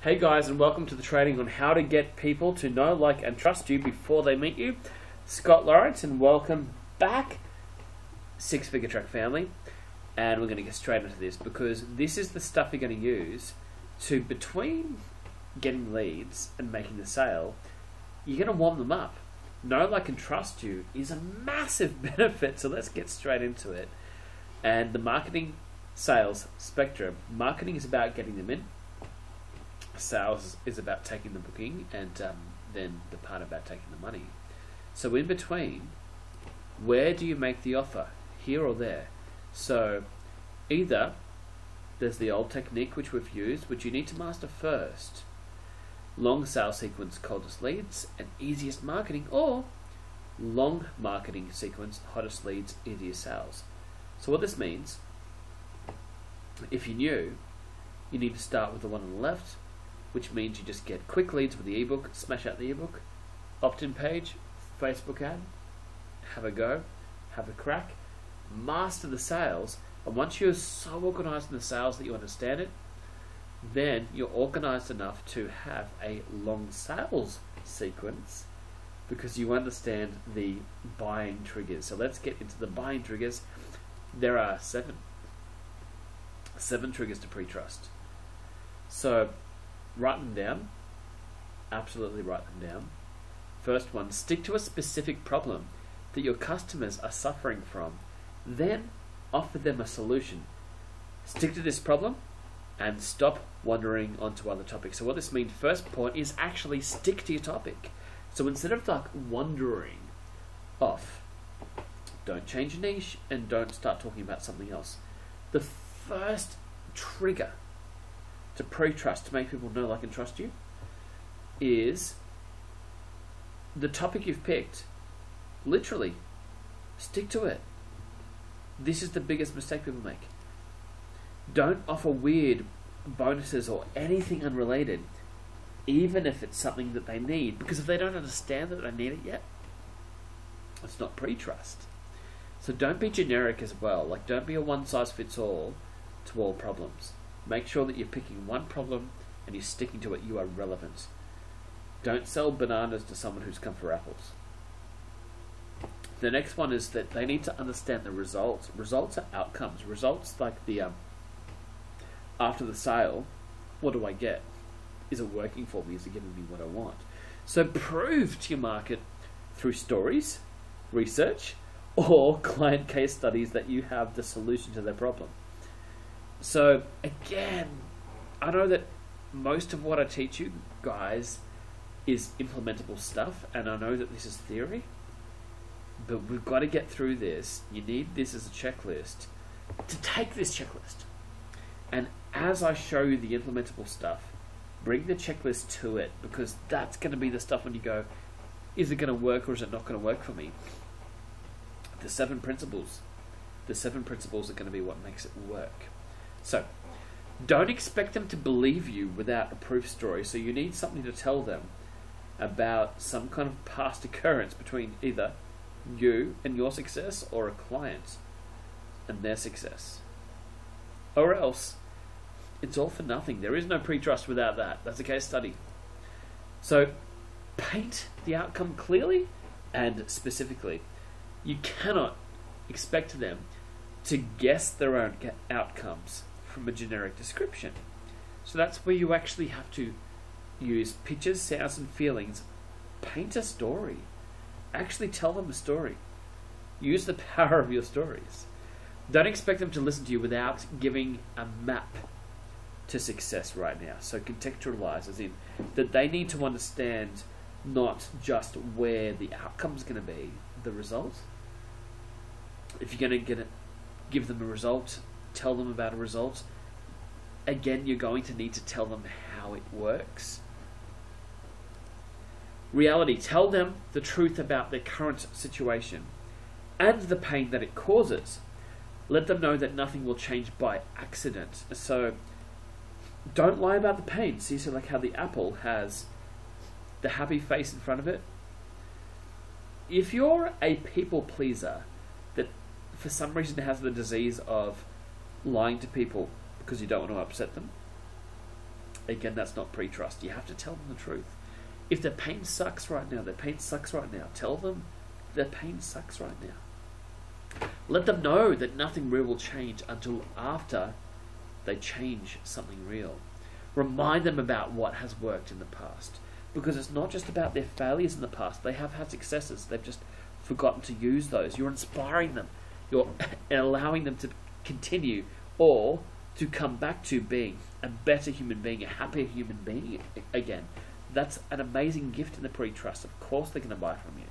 Hey guys, and welcome to the training on how to get people to know, like, and trust you before they meet you. Scott Lawrence, and welcome back, Six Figure Track family. And we're going to get straight into this because this is the stuff you're going to use to, between getting leads and making the sale, you're going to warm them up. Know, like, and trust you is a massive benefit, so let's get straight into it. And the marketing sales spectrum. Marketing is about getting them in. Sales is about taking the booking, and then the part about taking the money. So in between, where do you make the offer? Here or there? So either there's the old technique which we've used, which you need to master first. Long sales sequence, coldest leads, and easiest marketing, or long marketing sequence, hottest leads, easiest sales. So what this means, if you're new, you need to start with the one on the left, which means you just get quick leads with the ebook, smash out the ebook, opt-in page, Facebook ad, have a go, have a crack, master the sales, and once you're so organized in the sales that you understand it, then you're organized enough to have a long sales sequence because you understand the buying triggers. So let's get into the buying triggers. There are seven triggers to pre-trust. So write them down. Absolutely write them down. First one, stick to a specific problem that your customers are suffering from. Then offer them a solution. Stick to this problem and stop wandering onto other topics. So what this means, first point, is actually stick to your topic. So instead of like wandering off, don't change your niche and don't start talking about something else. The first trigger to pre-trust, to make people know, like, and trust you, is the topic you've picked. Literally, stick to it. This is the biggest mistake people make. Don't offer weird bonuses or anything unrelated, even if it's something that they need, because if they don't understand that they need it yet, it's not pre-trust. So don't be generic as well. Like, don't be a one-size-fits-all to all problems. Make sure that you're picking one problem and you're sticking to it. You are relevant. Don't sell bananas to someone who's come for apples. The next one is that they need to understand the results. Results are outcomes. Results like the after the sale, what do I get? Is it working for me? Is it giving me what I want? So prove to your market through stories, research, or client case studies that you have the solution to their problem. So again, I know that most of what I teach you guys is implementable stuff, and I know that this is theory, but we've got to get through this. You need this as a checklist to take this checklist. And as I show you the implementable stuff, bring the checklist to it, because that's going to be the stuff when you go, is it going to work or is it not going to work for me? The seven principles are going to be what makes it work. So, don't expect them to believe you without a proof story. So you need something to tell them about some kind of past occurrence between either you and your success or a client and their success. Or else, it's all for nothing. There is no pre-trust without that. That's a case study. So, paint the outcome clearly and specifically. You cannot expect them to guess their own outcomes from a generic description. So that's where you actually have to use pictures, sounds, and feelings. Paint a story. Actually tell them a story. Use the power of your stories. Don't expect them to listen to you without giving a map to success right now. So contextualize, as in that they need to understand not just where the outcome is going to be, the result. If you're going to give them a result, tell them about a result. Again, you're going to need to tell them how it works. Reality, tell them the truth about their current situation and the pain that it causes. Let them know that nothing will change by accident. So don't lie about the pain. See, so like how the apple has the happy face in front of it. If you're a people pleaser that for some reason has the disease of lying to people because you don't want to upset them, again, that's not pre-trust. You have to tell them the truth. If their pain sucks right now, their pain sucks right now. Tell them their pain sucks right now. Let them know that nothing real will change until after they change something real. Remind them about what has worked in the past. Because it's not just about their failures in the past. They have had successes. They've just forgotten to use those. You're inspiring them. You're allowing them to continue or to come back to being a better human being, a happier human being again. That's an amazing gift in the pre-trust. Of course they're going to buy from you.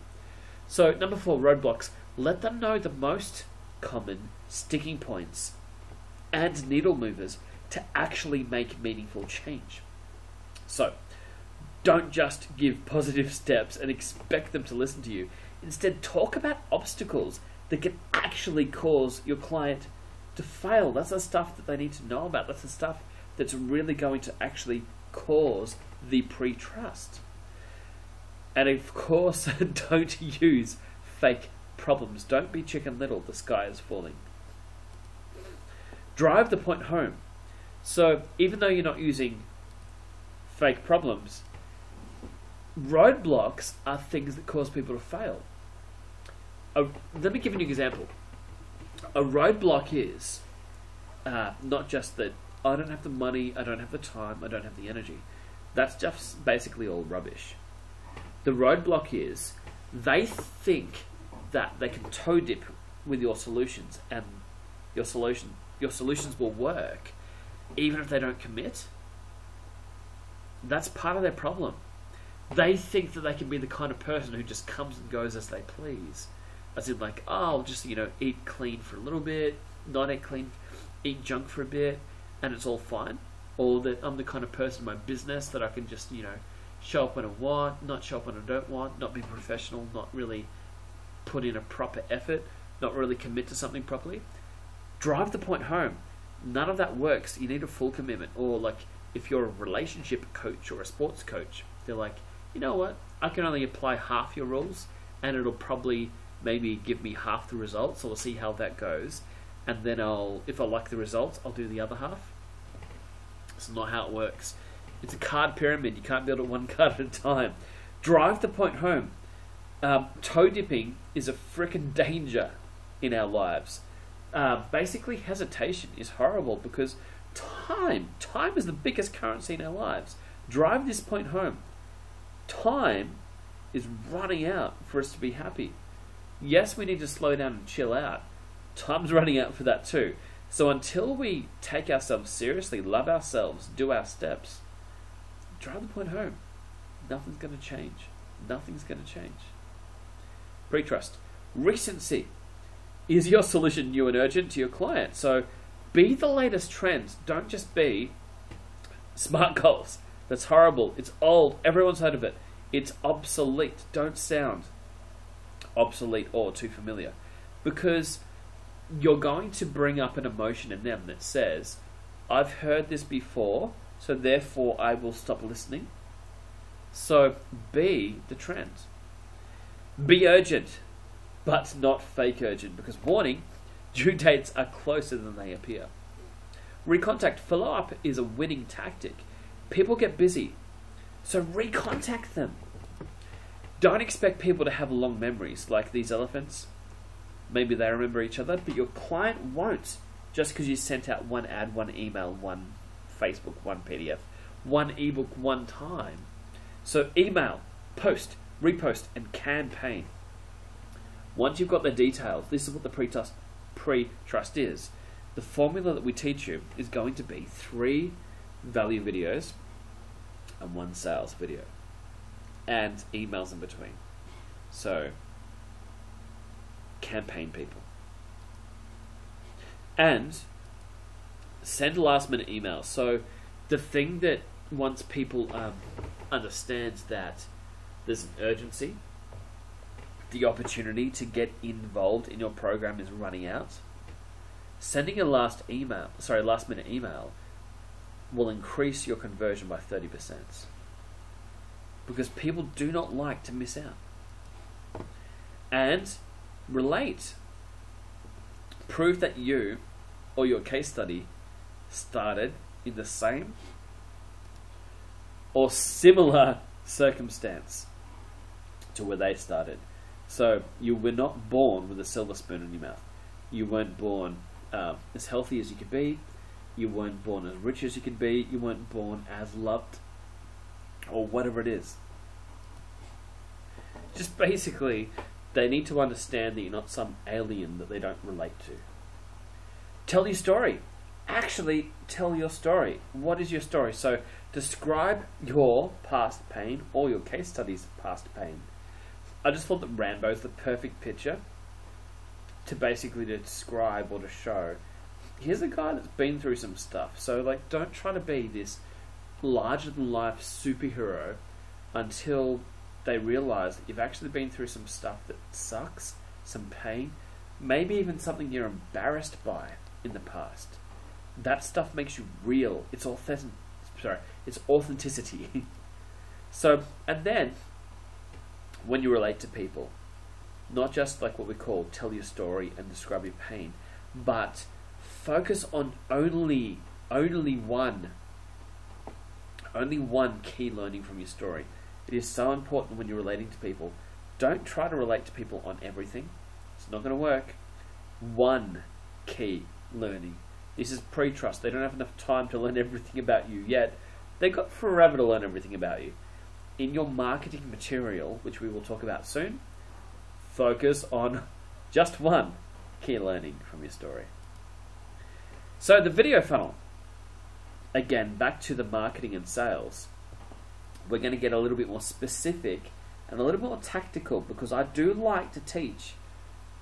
So, number 4, roadblocks. Let them know the most common sticking points and needle movers to actually make meaningful change. So, don't just give positive steps and expect them to listen to you. Instead, talk about obstacles that can actually cause your client to fail. That's the stuff that they need to know about. That's the stuff that's really going to actually cause the pre-trust. And of course, don't use fake problems. Don't be Chicken Little, the sky is falling. Drive the point home. So even though you're not using fake problems, roadblocks are things that cause people to fail. Let me give you an example. A roadblock is not just that I don't have the money, I don't have the time, I don't have the energy. That's just basically all rubbish. The roadblock is they think that they can toe dip with your solutions and your solutions will work even if they don't commit. That's part of their problem. They think that they can be the kind of person who just comes and goes as they please. As in like, oh, I'll just, eat clean for a little bit, not eat clean, eat junk for a bit, and it's all fine. Or that I'm the kind of person in my business that I can just, show up when I want, not show up when I don't want, not be professional, not really put in a proper effort, not really commit to something properly. Drive the point home. None of that works. You need a full commitment. Or like if you're a relationship coach or a sports coach, they're like, you know what? I can only apply half your rules and it'll probably maybe give me half the results. So we'll see how that goes. And then if I like the results, I'll do the other half. It's not how it works. It's a card pyramid. You can't build it one card at a time. Drive the point home. Toe dipping is a frickin' danger in our lives. Basically, hesitation is horrible because time is the biggest currency in our lives. Drive this point home. Time is running out for us to be happy. Yes, we need to slow down and chill out. Time's running out for that too. So until we take ourselves seriously, love ourselves, do our steps, drive the point home. Nothing's going to change. Nothing's going to change. Pre-trust. Recency. Is your solution new and urgent to your client? So be the latest trends. Don't just be smart goals. That's horrible. It's old. Everyone's heard of it. It's obsolete. Don't sound obsolete or too familiar. Because you're going to bring up an emotion in them that says, I've heard this before, so therefore I will stop listening. So be the trend. Be urgent, but not fake urgent, because warning, due dates are closer than they appear. Recontact. Follow-up is a winning tactic. People get busy, so recontact them. Don't expect people to have long memories like these elephants. Maybe they remember each other, but your client won't, just because you sent out one ad, one email, one Facebook, one PDF, one ebook, one time. So email, post, repost, and campaign. Once you've got the details, this is what the pre-trust is. The formula that we teach you is going to be 3 value videos and 1 sales video, and emails in between. So campaign people. And send last minute emails. So the thing that once people understands that there's an urgency, the opportunity to get involved in your program is running out, sending a last minute email will increase your conversion by 30%. Because people do not like to miss out. And relate. Prove that you or your case study started in the same or similar circumstance to where they started. So you were not born with a silver spoon in your mouth. You weren't born as healthy as you could be. You weren't born as rich as you could be. You weren't born as loved, or whatever it is. Just basically, they need to understand that you're not some alien that they don't relate to. Tell your story. Actually, tell your story. What is your story? So, describe your past pain or your case study's past pain. I just thought that Rambo's the perfect picture to basically describe or to show. Here's a guy that's been through some stuff. So, like, don't try to be this larger-than-life superhero until they realize that you've actually been through some stuff that sucks, some pain, maybe even something you're embarrassed by in the past. That stuff makes you real. It's authentic. Sorry, it's authenticity. So, and then when you relate to people, not just like what we call tell your story and describe your pain, but focus on only one key learning from your story. It is so important when you're relating to people. Don't try to relate to people on everything. It's not going to work. One key learning. This is pre-trust. They don't have enough time to learn everything about you yet. They've got forever to learn everything about you. In your marketing material, which we will talk about soon, focus on just one key learning from your story. So the video funnel. Again, back to the marketing and sales. We're going to get a little bit more specific and a little more tactical, because I do like to teach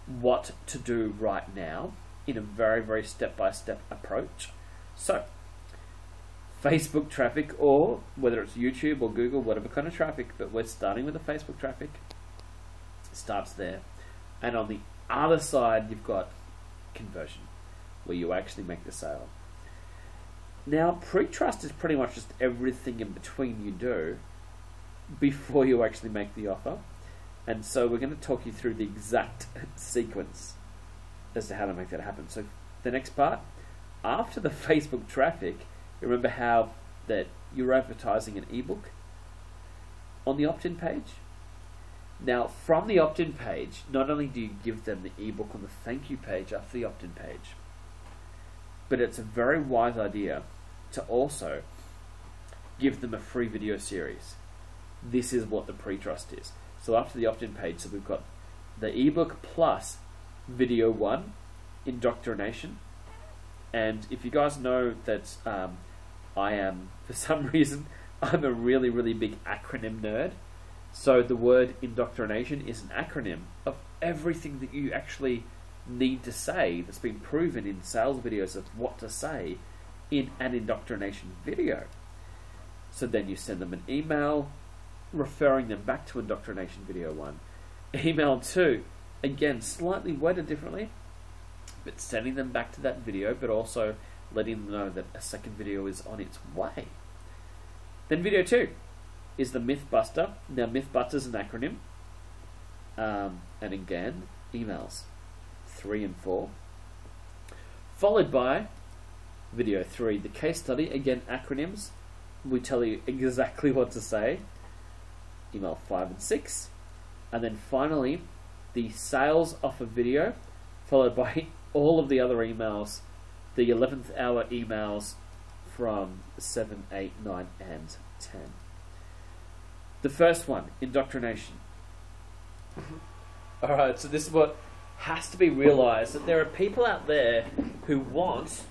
what to do right now in a very, very step-by-step approach. So, Facebook traffic, or whether it's YouTube or Google, whatever kind of traffic, but we're starting with the Facebook traffic. It starts there. And on the other side, you've got conversion, where you actually make the sale. Now, pre-trust is pretty much just everything in between you do before you actually make the offer. And so we're going to talk you through the exact sequence as to how to make that happen. So the next part, after the Facebook traffic, remember how that you're advertising an ebook on the opt-in page? Now, from the opt-in page, not only do you give them the ebook on the thank you page after the opt-in page, but it's a very wise idea to also give them a free video series. This is what the pre-trust is. So after the opt-in page, so we've got the ebook plus video 1, Indoctrination. And if you guys know that I am, for some reason, I'm a really, really big acronym nerd. So the word indoctrination is an acronym of everything that you actually need to say that's been proven in sales videos of what to say in an indoctrination video. So then you send them an email referring them back to indoctrination video 1. Email 2, again slightly worded differently, but sending them back to that video, but also letting them know that a second video is on its way. Then video 2 is the Mythbuster. Now Mythbuster is an acronym, and again emails 3 and 4, followed by video 3, the case study, again acronyms. We tell you exactly what to say, email 5 and 6, and then finally the sales offer video, followed by all of the other emails, the 11th hour emails from 7, 8, 9 and 10. The first one, indoctrination. Alright, so this is what has to be realized, that there are people out there who want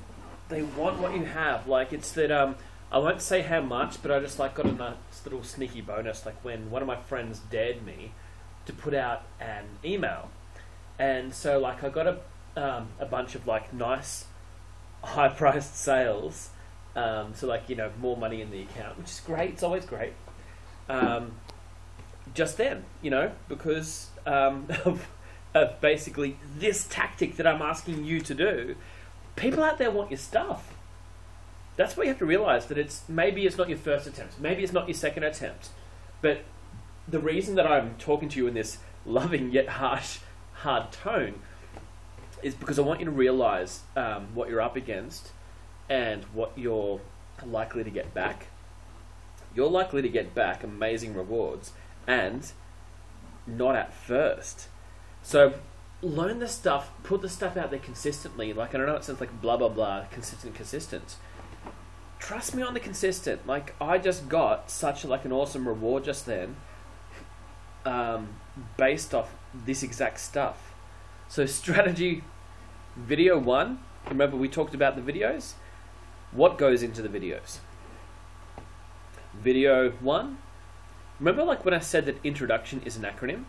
what you have. Like, it's that I won't say how much, but I just like got a nice little sneaky bonus, like when one of my friends dared me to put out an email, and so like I got a bunch of like nice high priced sales, so like, you know, more money in the account, which is great. It's always great. Just then, you know, because of basically this tactic that I'm asking you to do. People out there want your stuff. That's what you have to realize, that maybe it's not your first attempt, maybe it's not your second attempt, but the reason that I'm talking to you in this loving yet harsh, hard tone is because I want you to realize what you're up against and what you're likely to get back. you're likely to get back amazing rewards and not at first. So learn the stuff, put the stuff out there consistently. Like, I don't know, it sounds like blah, blah, blah, consistent. Trust me on the consistent. Like, I just got such like an awesome reward just then, based off this exact stuff. So strategy video 1, remember we talked about the videos? What goes into the videos? Video 1, remember like when I said that introduction is an acronym?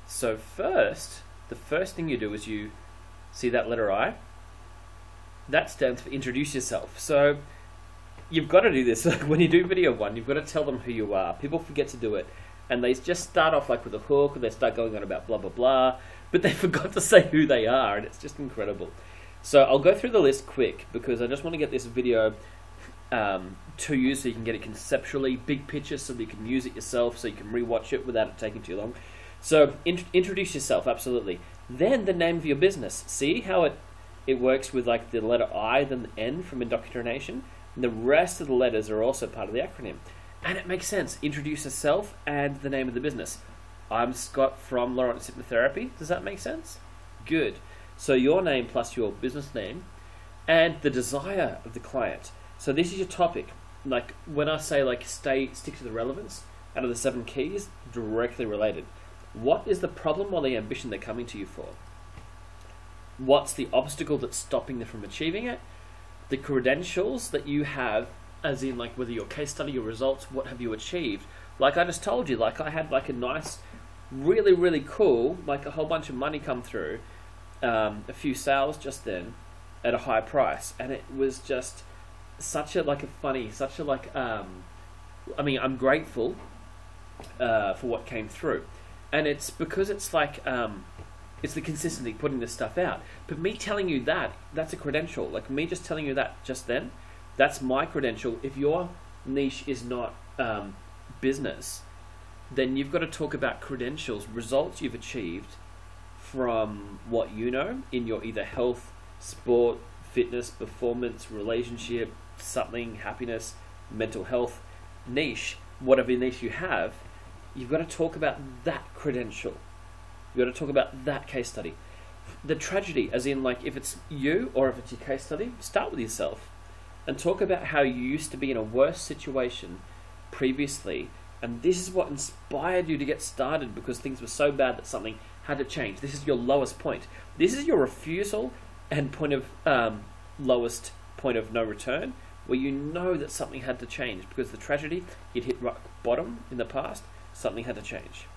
So the first thing you do is you see that letter I. That stands for introduce yourself. So you've got to do this. Like when you do video 1, you've got to tell them who you are. People forget to do it, and they just start off like with a hook, or they start going on about blah blah blah, but they forgot to say who they are, and it's just incredible. So I'll go through the list quick because I just want to get this video to you so you can get it conceptually, big picture, so that you can use it yourself, so you can rewatch it without it taking too long. So introduce yourself, absolutely. Then the name of your business. See how it works with like the letter I, then the N from Indoctrination. And the rest of the letters are also part of the acronym. And it makes sense. Introduce yourself and the name of the business. I'm Scott from Lawrence Hypnotherapy. Does that make sense? Good. So your name plus your business name and the desire of the client. So this is your topic. Like when I say like stick to the relevance, out of the 7 keys, directly related. What is the problem or the ambition they're coming to you for? What's the obstacle that's stopping them from achieving it? The credentials that you have, as in like whether your case study, your results, what have you achieved? Like I just told you, like I had like a nice, really, really cool, like a whole bunch of money come through, a few sales just then at a high price. And it was just such a like a funny, such a like, I mean, I'm grateful for what came through. And it's because it's like, it's the consistency, putting this stuff out. But me telling you that, that's a credential. Like me just telling you that just then, that's my credential. If your niche is not business, then you've got to talk about credentials, results you've achieved from what you know in your either health, sport, fitness, performance, relationship, something, happiness, mental health, niche, whatever niche you have. You've got to talk about that credential. You've got to talk about that case study. The tragedy, as in like if it's you or if it's your case study, start with yourself and talk about how you used to be in a worse situation previously, and this is what inspired you to get started because things were so bad that something had to change. This is your lowest point. This is your refusal and point of lowest point of no return, where you know that something had to change because the tragedy, it hit rock bottom in the past. Something had to change.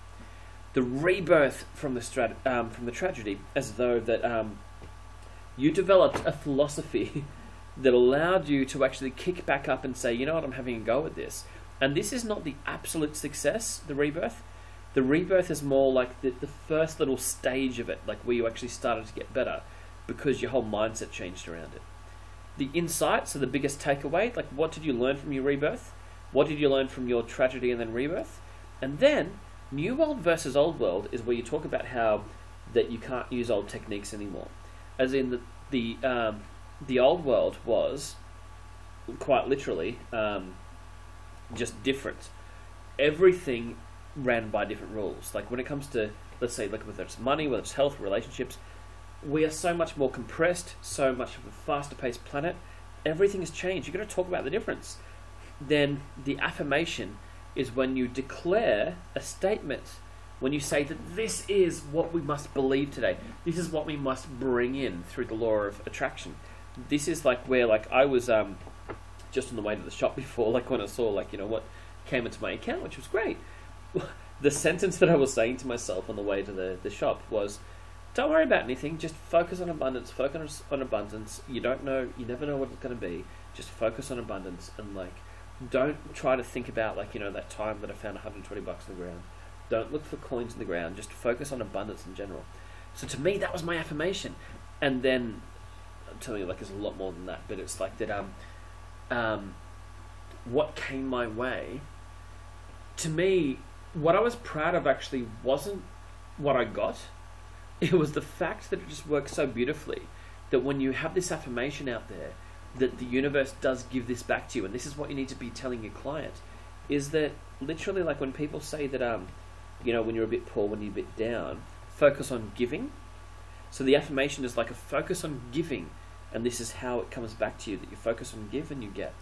The rebirth from the tragedy, as though that you developed a philosophy that allowed you to actually kick back up and say, you know what, I'm having a go at this. And this is not the absolute success, the rebirth. The rebirth is more like the first little stage of it, like where you actually started to get better because your whole mindset changed around it. The insight, so the biggest takeaway, like what did you learn from your rebirth? What did you learn from your tragedy and then rebirth? And then, new world versus old world is where you talk about how that you can't use old techniques anymore. As in the old world was, quite literally, just different. Everything ran by different rules. Like when it comes to, let's say, like whether it's money, whether it's health, relationships, we are so much more compressed, so much of a faster paced planet. Everything has changed. You've got to talk about the difference. Then the affirmation is when you declare a statement, when you say that this is what we must believe today. This is what we must bring in through the law of attraction. This is like where like I was just on the way to the shop before, like when I saw like, you know, what came into my account, which was great. The sentence that I was saying to myself on the way to the shop was, don't worry about anything, just focus on abundance, focus on abundance. You don't know, you never know what it's going to be. Just focus on abundance and like, don't try to think about like, you know, that time that I found $120 in the ground. Don't look for coins in the ground. Just focus on abundance in general. So to me, that was my affirmation. And then I'm telling you, like, there's a lot more than that. But it's like that. What came my way? To me, what I was proud of actually wasn't what I got. It was the fact that it just works so beautifully. That when you have this affirmation out there, that the universe does give this back to you, and this is what you need to be telling your client. is that literally, like, when people say that, you know, when you're a bit poor, when you're a bit down, focus on giving. So the affirmation is like a focus on giving, and this is how it comes back to you, that you focus on give and you get.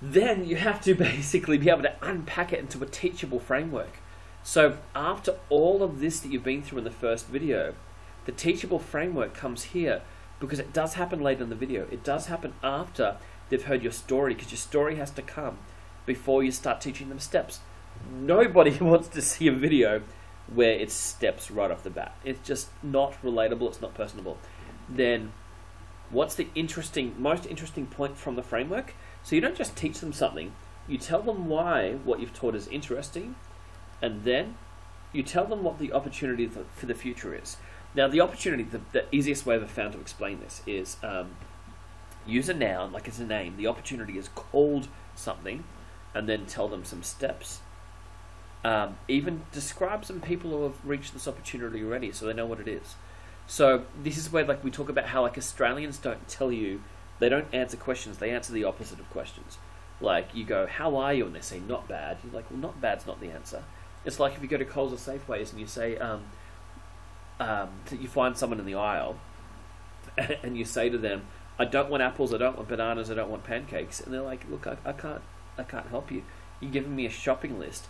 Then you have to basically be able to unpack it into a teachable framework. So after all of this that you've been through in the first video, the teachable framework comes here, because it does happen later in the video. It does happen after they've heard your story, because your story has to come before you start teaching them steps. Nobody wants to see a video where it's steps right off the bat. It's just not relatable, it's not personable. Then what's the most interesting point from the framework? So you don't just teach them something, you tell them why what you've taught is interesting, and then you tell them what the opportunity for the future is. Now the opportunity, the easiest way I've found to explain this is use a noun, like it's a name. The opportunity is called something, and then tell them some steps. Even describe some people who have reached this opportunity already, so they know what it is. So this is where, like, we talk about how, like, Australians don't tell you, they don't answer questions, they answer the opposite of questions. Like, you go, how are you? And they say, not bad. You're like, well, not bad's not the answer. It's like if you go to Coles or Safeways and you say, you find someone in the aisle, and you say to them, I don't want apples, I don't want bananas, I don't want pancakes. And they're like, look, I can't help you. You're giving me a shopping list,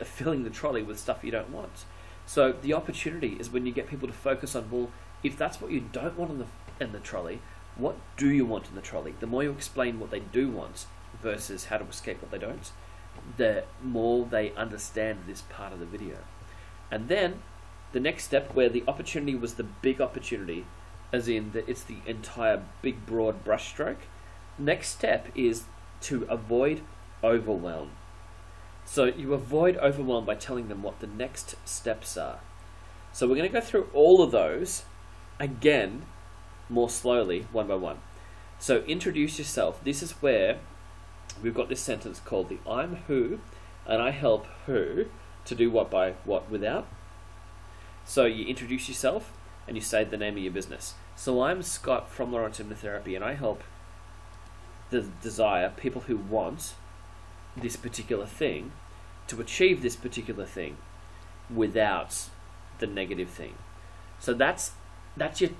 filling the trolley with stuff you don't want. So the opportunity is when you get people to focus on, well, if that's what you don't want in the trolley, what do you want in the trolley? The more you explain what they do want versus how to escape what they don't, the more they understand this part of the video. And then the next step, where the opportunity was the big opportunity, as in that it's the entire big broad brushstroke, next step is to avoid overwhelm. So you avoid overwhelm by telling them what the next steps are. So we're going to go through all of those again, more slowly, one by one. So introduce yourself. This is where we've got this sentence called the I'm who, and I help who to do what by what without. So you introduce yourself and you say the name of your business. So I'm Scott from Lawrence Hypnotherapy, and I help the desire, people who want this particular thing, to achieve this particular thing without the negative thing. So that's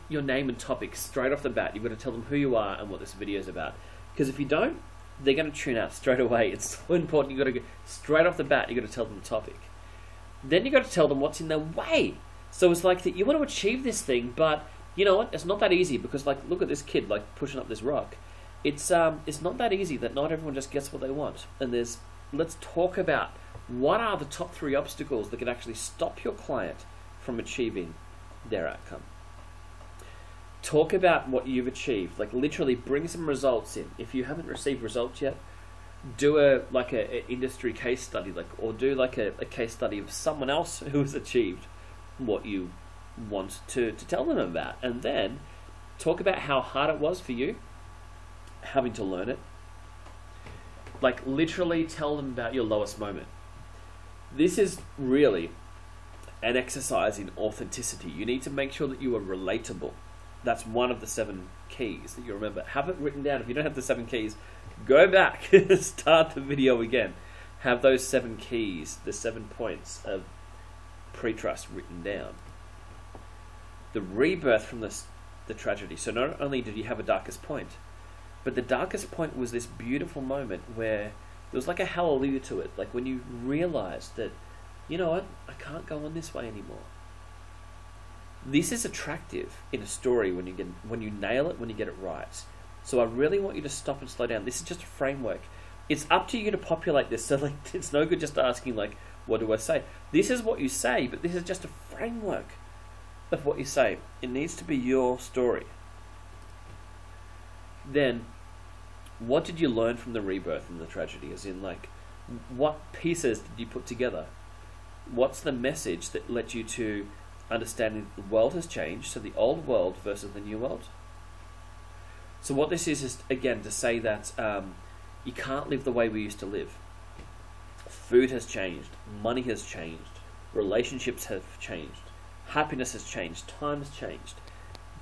your name and topic straight off the bat. You've got to tell them who you are and what this video is about. Because if you don't, they're going to tune out straight away. It's so important. You've got to go straight off the bat. You've got to tell them the topic. Then you've got to tell them what's in their way. So it's like that you want to achieve this thing, but you know what? It's not that easy, because, like, look at this kid, like, pushing up this rock. It's not that easy, that not everyone just gets what they want. And let's talk about what are the top 3 obstacles that can actually stop your client from achieving their outcome. Talk about what you've achieved, like literally bring some results in. If you haven't received results yet, do an industry case study, or do a case study of someone else who has achieved what you want to tell them about, and then talk about how hard it was for you having to learn it. Like, literally tell them about your lowest moment. This is really an exercise in authenticity. You need to make sure that you are relatable. That's one of the 7 keys that you remember. Have it written down. If you don't have the 7 keys, go back, start the video again. Have those 7 keys, the 7 points of pre-trust written down. The rebirth from the tragedy. So not only did you have a darkest point, but the darkest point was this beautiful moment where there was like a hallelujah to it. Like when you realized that, you know what, I can't go on this way anymore. This is attractive in a story when you nail it, when you get it right. So I really want you to stop and slow down. This is just a framework. It's up to you to populate this. So, like, it's no good just asking, like, what do I say? This is what you say, but this is just a framework of what you say. It needs to be your story. Then, what did you learn from the rebirth and the tragedy? As in, like, what pieces did you put together? What's the message that led you to understanding that the world has changed, so the old world versus the new world? So what this is again, to say that you can't live the way we used to live. Food has changed, money has changed, relationships have changed, happiness has changed, time has changed,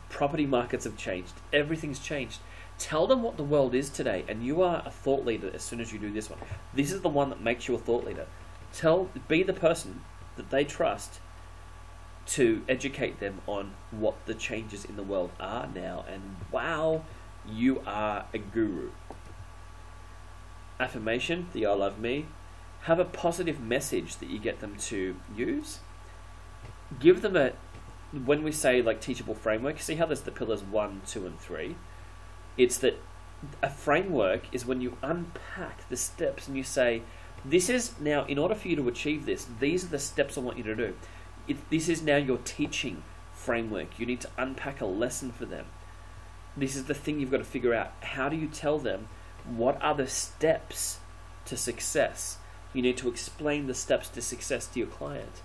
property markets have changed, everything's changed. Tell them what the world is today, and you are a thought leader as soon as you do this one. This is the one that makes you a thought leader. Be the person that they trust to educate them on what the changes in the world are now, and wow, you are a guru. Affirmation, the I love me. Have a positive message that you get them to use. Give them when we say like teachable framework, see how there's the pillars 1, 2, and 3? It's that a framework is when you unpack the steps and you say, this is now, in order for you to achieve this, these are the steps I want you to do. This is now your teaching framework. You need to unpack a lesson for them. This is the thing you've got to figure out. How do you tell them what are the steps to success? You need to explain the steps to success to your client.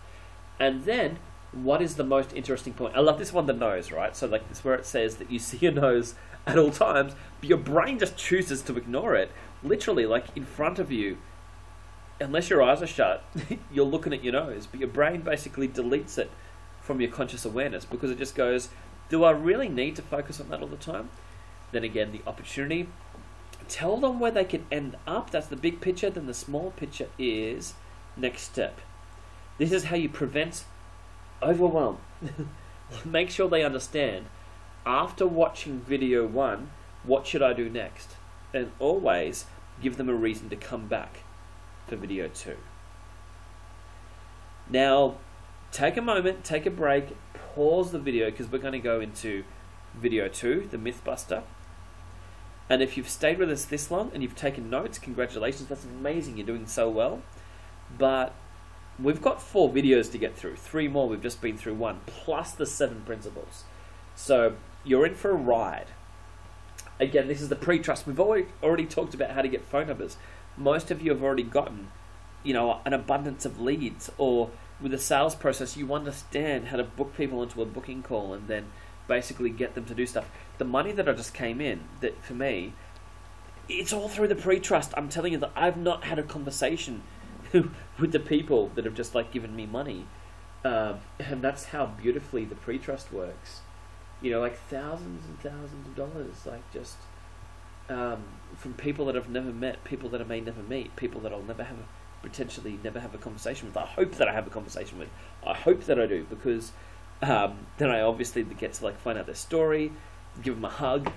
And then, what is the most interesting point? I love this one, the nose, right? So like this where it says that you see your nose at all times, but your brain just chooses to ignore it. Literally, like in front of you, unless your eyes are shut, you're looking at your nose, but your brain basically deletes it from your conscious awareness because it just goes, do I really need to focus on that all the time? Then again, the opportunity. Tell them where they can end up. That's the big picture. Then the small picture is next step. This is how you prevent overwhelm. Make sure they understand, after watching video 1, what should I do next? And always give them a reason to come back for video 2. Now, take a moment, take a break, pause the video because we're going to go into video 2, the Mythbuster. And if you've stayed with us this long and you've taken notes, congratulations, that's amazing, you're doing so well. But we've got 4 videos to get through, 3 more, we've just been through 1, plus the 7 principles. So you're in for a ride. Again, this is the pre-trust. We've already talked about how to get phone numbers. Most of you have already gotten, an abundance of leads, or with the sales process, you understand how to book people into a booking call and then basically get them to do stuff. The money that I just came in, that for me, it's all through the pre-trust. I'm telling you that I've not had a conversation with the people that have just like given me money, and that's how beautifully the pre-trust works. Like thousands and thousands of dollars, like just from people that I've never met, people that I may never meet, people that I'll potentially never have a conversation with. I hope that I have a conversation with. I hope that I do, because then I obviously get to like find out their story, give them a hug,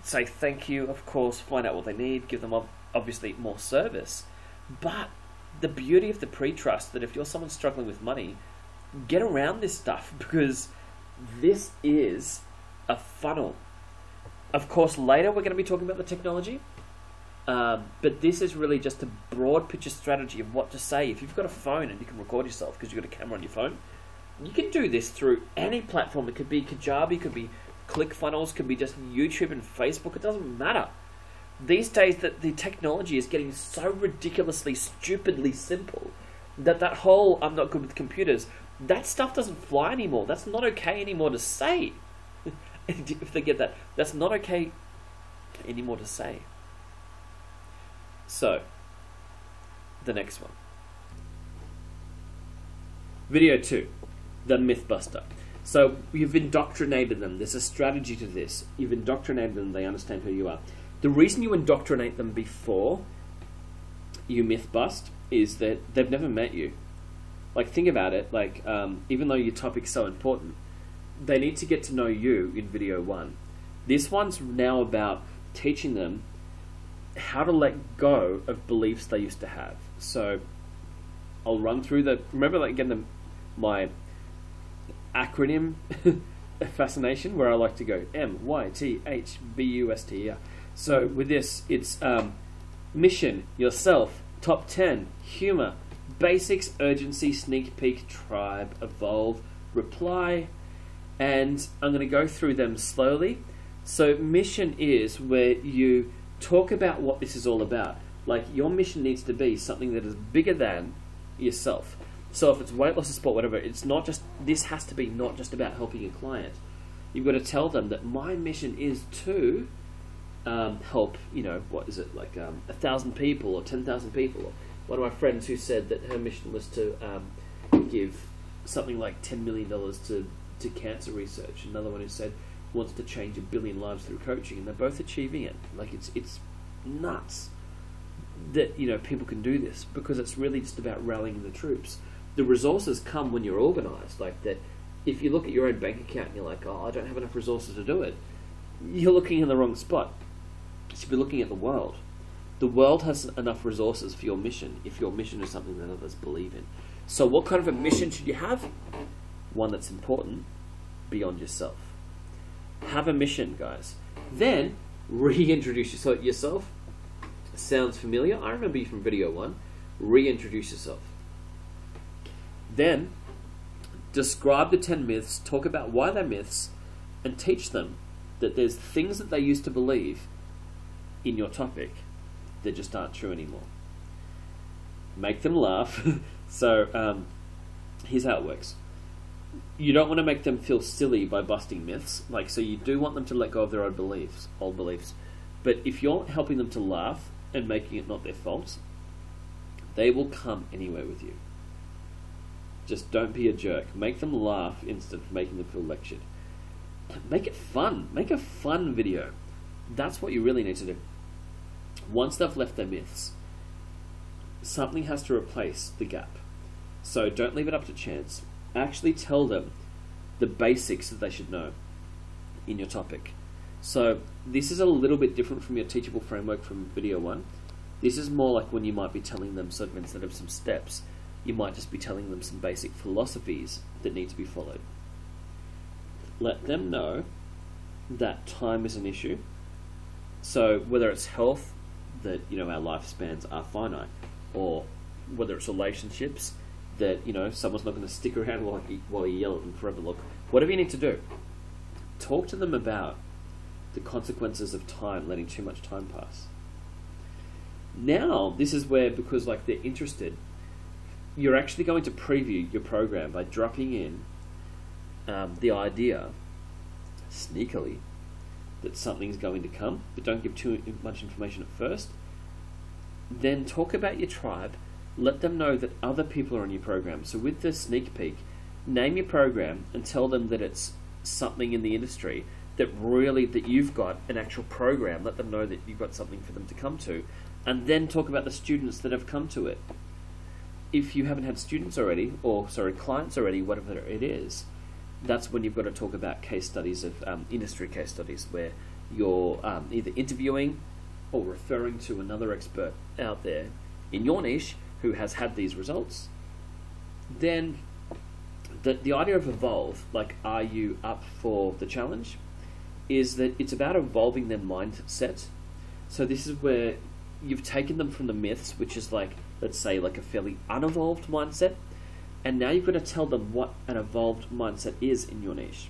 say thank you, of course, find out what they need, give them obviously more service. But the beauty of the pre-trust, that if you're someone struggling with money, get around this stuff, because this is a funnel. Of course, later we're going to be talking about the technology, but this is really just a broad picture strategy of what to say. If you've got a phone and you can record yourself because you've got a camera on your phone, you can do this through any platform. It could be Kajabi, it could be ClickFunnels, it could be just YouTube and Facebook. It doesn't matter. These days, the technology is getting so ridiculously, stupidly simple that whole "I'm not good with computers," that stuff doesn't fly anymore. That's not okay anymore to say. If they get that, that's not okay anymore to say. So, the next one. Video 2, the Mythbuster. So, you've indoctrinated them. There's a strategy to this. You've indoctrinated them. They understand who you are. The reason you indoctrinate them before you myth bust is that they've never met you. Like, think about it. Like, even though your topic's so important, they need to get to know you in video 1. This one's now about teaching them how to let go of beliefs they used to have. So, I'll run through remember, like, again, my acronym fascination, where I like to go MYTHBUST. So with this, it's mission, yourself, top 10, humor, basics, urgency, sneak peek, tribe, evolve, reply, and I'm going to go through them slowly. So mission is where you talk about what this is all about. Like, your mission needs to be something that is bigger than yourself. So if it's weight loss or sport, whatever, it's not just, this has to be not just about helping a client. You've got to tell them that my mission is to help, what is it, like 1,000 people or 10,000 people. One of my friends who said that her mission was to give something like $10 million to cancer research. Another one who said wants to change 1 billion lives through coaching, and they're both achieving it. Like it's nuts that people can do this, because it's really just about rallying the troops. The resources come when you're organised. Like that, if you look at your own bank account and you're like, oh, I don't have enough resources to do it, you're looking in the wrong spot. You should be looking at the world. The world has enough resources for your mission, if your mission is something that others believe in. So what kind of a mission should you have? One that's important beyond yourself. Have a mission, guys. Then reintroduce yourself. Sounds familiar? I remember you from video 1. Reintroduce yourself. Then describe the 10 myths, talk about why they're myths, and teach them that there's things that they used to believe in your topic that just aren't true anymore. Make them laugh. So here's how it works. You don't want to make them feel silly by busting myths. So you do want them to let go of their old beliefs. But if you're helping them to laugh and making it not their fault, they will come anywhere with you. Just don't be a jerk. Make them laugh instead of making them feel lectured. Make it fun. Make a fun video. That's what you really need to do. Once they've left their myths, something has to replace the gap. So don't leave it up to chance. Actually tell them the basics that they should know in your topic. So this is a little bit different from your teachable framework from video 1. This is more like when you might be telling them sort of, instead of some steps, you might just be telling them some basic philosophies that need to be followed. Let them know that time is an issue. So whether it's health, that our lifespans are finite, or whether it's relationships, that someone's not going to stick around while you yell at them forever. Look, whatever you need to do, talk to them about the consequences of time, letting too much time pass. Now this is where, because they're interested, you're actually going to preview your program by dropping in the idea, sneakily, that something's going to come, but don't give too much information at first. Then talk about your tribe. Let them know that other people are on your program. So with the sneak peek, name your program and tell them that it's something in the industry that you've got an actual program. Let them know that you've got something for them to come to, and then talk about the students that have come to it. If you haven't had students already, clients already, whatever it is, that's when you've got to talk about case studies of industry case studies where you're either interviewing or referring to another expert out there in your niche who has had these results. Then the idea of evolve, are you up for the challenge, is that it's about evolving their mindset. So this is where you've taken them from the myths, which is let's say a fairly unevolved mindset, and now you've got to tell them what an evolved mindset is in your niche.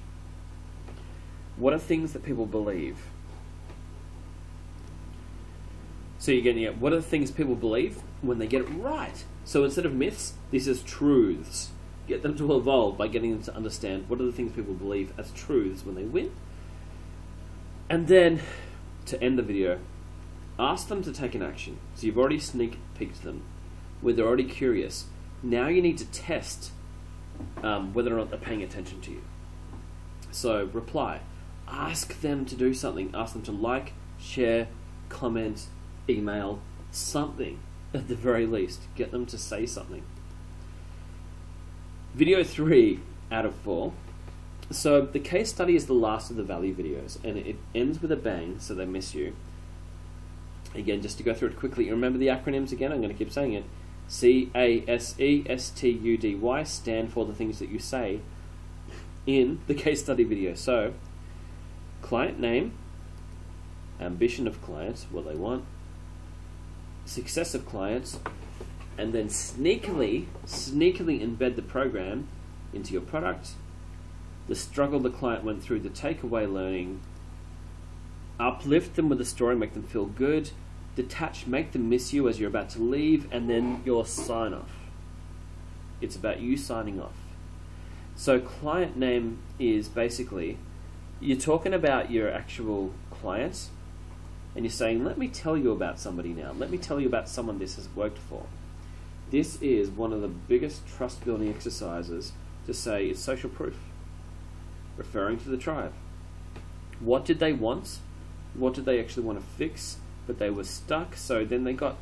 What are things that people believe? So you're getting at what are the things people believe when they get it right. So instead of myths, this is truths. Get them to evolve by getting them to understand what are the things people believe as truths when they win. And then, to end the video, ask them to take an action. So you've already sneak peeked them, where they're already curious. Now you need to test whether or not they're paying attention to you. So reply. Ask them to do something. Ask them to like, share, comment, email, something at the very least. Get them to say something. Video 3 out of 4. So the case study is the last of the value videos, and it ends with a bang, so they miss you. Again, just to go through it quickly, you remember the acronyms again? I'm going to keep saying it. CASESTUDY stand for the things that you say in the case study video. So, client name, ambition of clients, what they want, success of clients, and then sneakily embed the program into your product, the struggle the client went through, the takeaway learning, uplift them with a story, make them feel good, detach, make them miss you as you're about to leave, and then your sign off. It's about you signing off. So client name is basically, you're talking about your actual clients, and you're saying, let me tell you about somebody now. Let me tell you about someone this has worked for. This is one of the biggest trust building exercises to say it's social proof, referring to the tribe. What did they want? What did they actually want to fix? But they were stuck. So then they got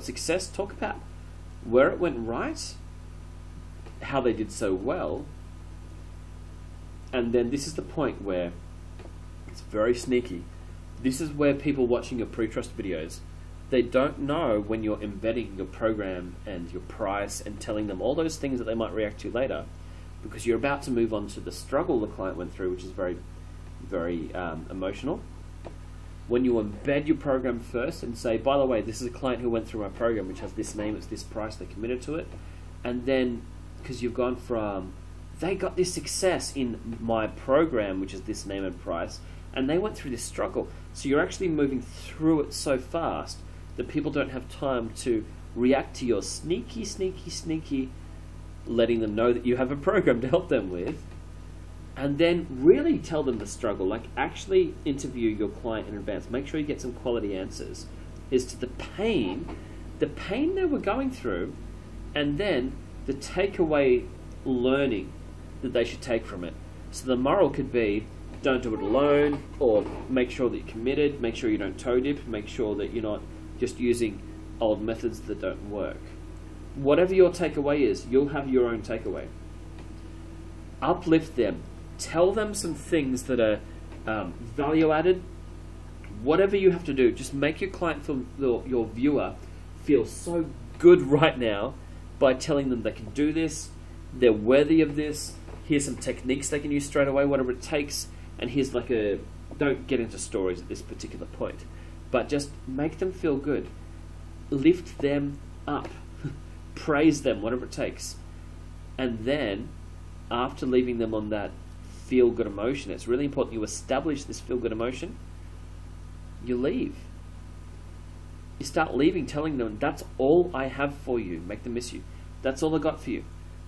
success. Talk about where it went right, how they did so well, and then this is the point where it's very sneaky. This is where people watching your pre-trust videos, they don't know when you're embedding your program and your price and telling them all those things that they might react to later, because you're about to move on to the struggle the client went through, which is very, very emotional. When you embed your program first and say, by the way, this is a client who went through my program, which has this name, it's this price, they committed to it, and then, because you've gone from, they got this success in my program, which is this name and price, and they went through this struggle. So you're actually moving through it so fast that people don't have time to react to your sneaky, letting them know that you have a program to help them with, and then really tell them the struggle. Like, actually interview your client in advance. Make sure you get some quality answers as to the pain they were going through, and then the takeaway learning that they should take from it. So the moral could be, don't do it alone, or make sure that you're committed, make sure you don't toe dip, make sure that you're not just using old methods that don't work. Whatever your takeaway is, you'll have your own takeaway. Uplift them. Tell them some things that are value added. Whatever you have to do, just make your client feel, your viewer feel so good right now by telling them they can do this, they're worthy of this, here's some techniques they can use straight away, whatever it takes, and here's like a, don't get into stories at this particular point, but just make them feel good. Lift them up. Praise them, whatever it takes. And then, after leaving them on that feel-good emotion, it's really important you establish this feel-good emotion, you leave. You start leaving, telling them, that's all I have for you. Make them miss you. That's all I got for you.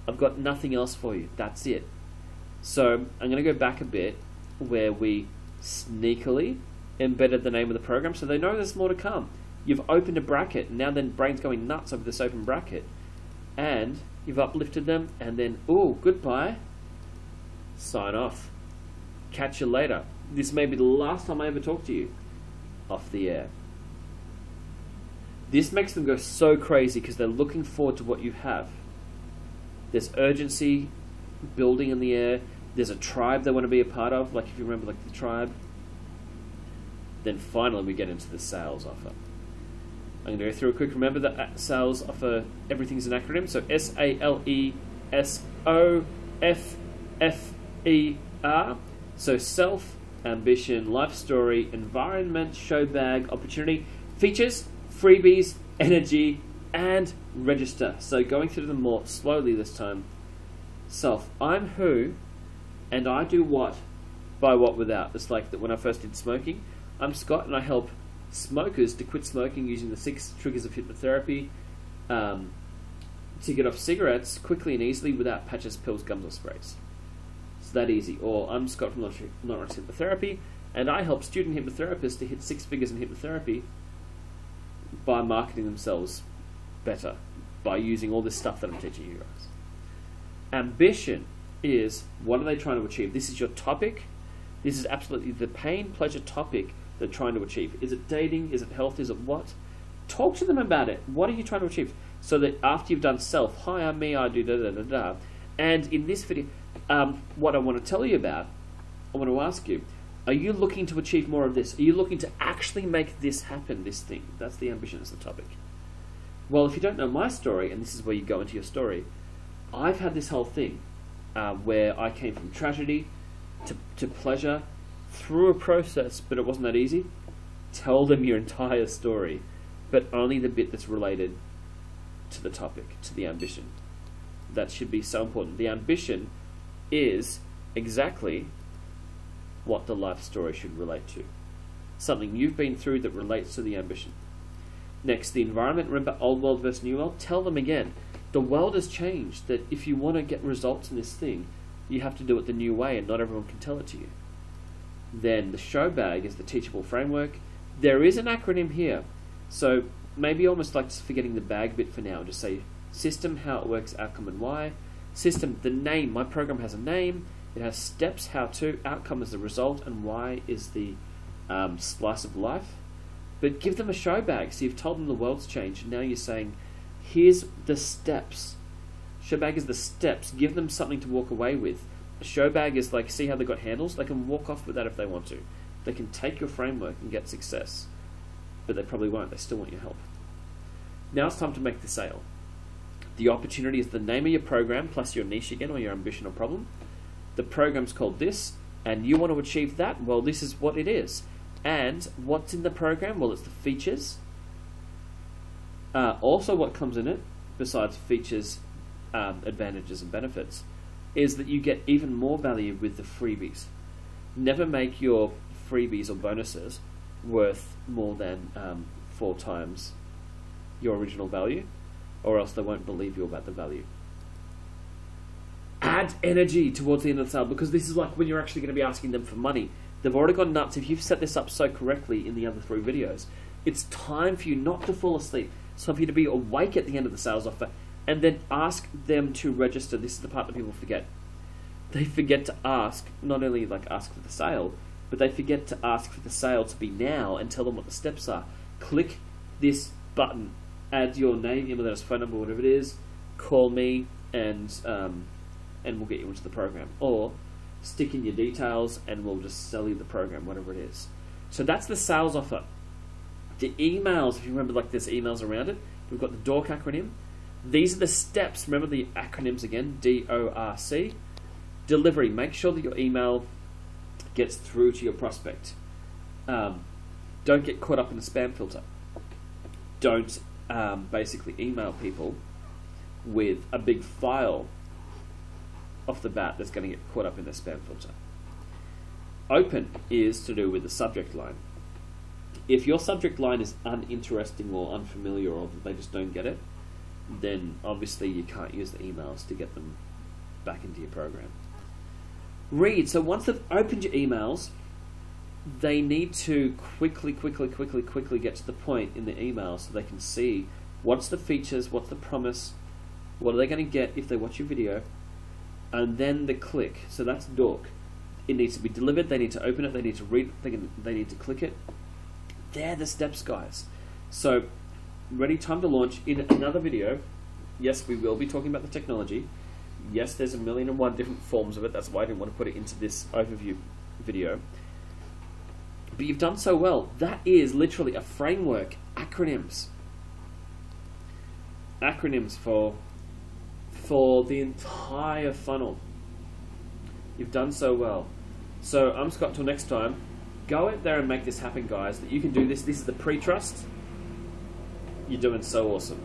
I've got nothing else for you. That's it. So, I'm going to go back a bit where we sneakily embedded the name of the program so they know there's more to come. You've opened a bracket, and now then brain's going nuts over this open bracket. And you've uplifted them, and then, ooh, goodbye. Sign off. Catch you later. This may be the last time I ever talk to you off the air. This makes them go so crazy because they're looking forward to what you have. There's urgency building in the air. There's a tribe they want to be a part of, like if you remember, like the tribe. Then finally we get into the sales offer. I'm going to go through a quick. Remember that sales offer, everything's an acronym. So SALESOFFER. So self, ambition, life story, environment, show bag, opportunity, features, freebies, energy, and register. So going through them more slowly this time. Self, I'm who, and I do what, by what, without. It's like that when I first did smoking. I'm Scott, and I help smokers to quit smoking using the 6 triggers of hypnotherapy to get off cigarettes quickly and easily without patches, pills, gums, or sprays. It's that easy. Or I'm Scott from Not Hypnotherapy, and I help student hypnotherapists to hit 6 figures in hypnotherapy by marketing themselves better, by using all this stuff that I'm teaching you guys. Ambition is, what are they trying to achieve? This is your topic. This is absolutely the pain, pleasure topic they're trying to achieve. Is it dating? Is it health? Is it what? Talk to them about it. What are you trying to achieve? So that after you've done self, hi, I'm me, I do da-da-da-da. And in this video, what I want to tell you about, I want to ask you, are you looking to achieve more of this? Are you looking to actually make this happen, this thing? That's the ambition, that's the topic. Well, if you don't know my story, and this is where you go into your story, I've had this whole thing where I came from tragedy to pleasure through a process, but it wasn't that easy. Tell them your entire story, but only the bit that's related to the topic, to the ambition. That should be so important. The ambition is exactly what the life story should relate to. Something you've been through that relates to the ambition. Next, the environment. Remember old world versus new world? Tell them again. The world has changed, that if you want to get results in this thing, you have to do it the new way, and not everyone can tell it to you. Then the show bag is the teachable framework. There is an acronym here. So maybe almost like just forgetting the bag bit for now. Just say system, how it works, outcome, and why. System, the name. My program has a name. It has steps, how to, outcome is the result, and why is the slice of life. But give them a show bag. So you've told them the world's changed, and now you're saying, here's the steps. Show bag is the steps. Give them something to walk away with. A show bag is like, see how they've got handles? They can walk off with that if they want to. They can take your framework and get success. But they probably won't. They still want your help. Now it's time to make the sale. The opportunity is the name of your program plus your niche again, or your ambition or problem. The program's called this, and you want to achieve that? Well, this is what it is. And what's in the program? Well, it's the features. Also what comes in it, besides features, advantages and benefits, is that you get even more value with the freebies. Never make your freebies or bonuses worth more than 4 times your original value, or else they won't believe you about the value. Add energy towards the end of the sale, because this is like when you're actually going to be asking them for money. They've already gone nuts. If you've set this up so correctly in the other 3 videos, it's time for you not to fall asleep. It's time for you to be awake at the end of the sales offer, and then ask them to register. This is the part that people forget. They forget to ask, not only like ask for the sale, but they forget to ask for the sale to be now and tell them what the steps are. Click this button, add your name, email address, phone number, whatever it is, call me, and we'll get you into the program. Or stick in your details and we'll just sell you the program, whatever it is. So that's the sales offer. The emails, if you remember, like there's emails around it. We've got the DORC acronym. These are the steps. Remember the acronyms again, DORC. Delivery. Make sure that your email gets through to your prospect. Don't get caught up in the spam filter. Don't basically email people with a big file off the bat that's going to get caught up in the spam filter. Open is to do with the subject line. If your subject line is uninteresting or unfamiliar, or that they just don't get it, then obviously you can't use the emails to get them back into your program. Read. So once they've opened your emails, they need to quickly get to the point in the email so they can see what's the features, what's the promise, what are they going to get if they watch your video, and then the click. So that's DORC. It needs to be delivered, they need to open it, they need to read, they need to click it. They're the steps, guys. So, ready, time to launch. In another video, yes, we will be talking about the technology. Yes, there's 1,000,001 different forms of it. That's why I didn't want to put it into this overview video. But you've done so well. That is literally a framework. Acronyms. Acronyms for the entire funnel. You've done so well. So I'm Scott. Till next time, go out there and make this happen, guys. That you can do this. This is the pre-trust. You're doing so awesome.